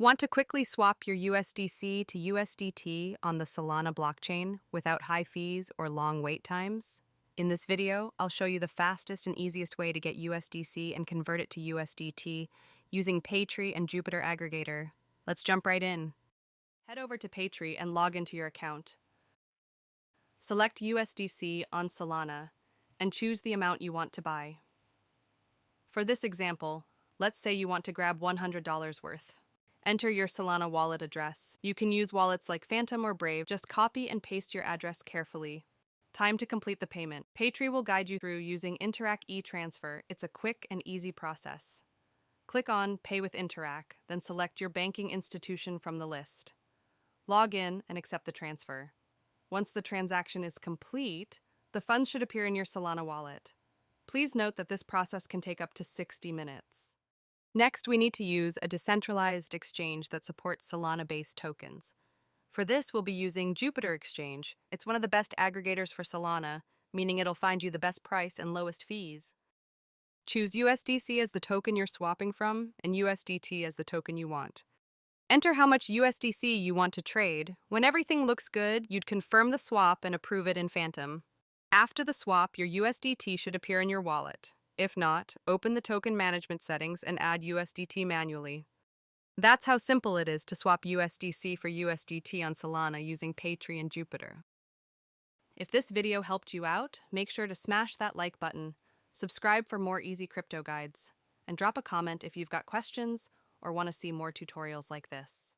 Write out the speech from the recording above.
Want to quickly swap your USDC to USDT on the Solana blockchain without high fees or long wait times? In this video, I'll show you the fastest and easiest way to get USDC and convert it to USDT using Paytrie and Jupiter Aggregator. Let's jump right in. Head over to Paytrie and log into your account. Select USDC on Solana and choose the amount you want to buy. For this example, let's say you want to grab $100 worth. Enter your Solana wallet address. You can use wallets like Phantom or Brave. Just copy and paste your address carefully. Time to complete the payment. Paytrie will guide you through using Interac e-transfer. It's a quick and easy process. Click on Pay with Interac, then select your banking institution from the list. Log in and accept the transfer. Once the transaction is complete, the funds should appear in your Solana wallet. Please note that this process can take up to 60 minutes. Next, we need to use a decentralized exchange that supports Solana-based tokens. For this, we'll be using Jupiter Exchange. It's one of the best aggregators for Solana, meaning it'll find you the best price and lowest fees. Choose USDC as the token you're swapping from and USDT as the token you want. Enter how much USDC you want to trade. When everything looks good, you'd confirm the swap and approve it in Phantom. After the swap, your USDT should appear in your wallet. If not, open the token management settings and add USDT manually. That's how simple it is to swap USDC for USDT on Solana using Paytrie and Jupiter. If this video helped you out, make sure to smash that like button, subscribe for more easy crypto guides, and drop a comment if you've got questions or want to see more tutorials like this.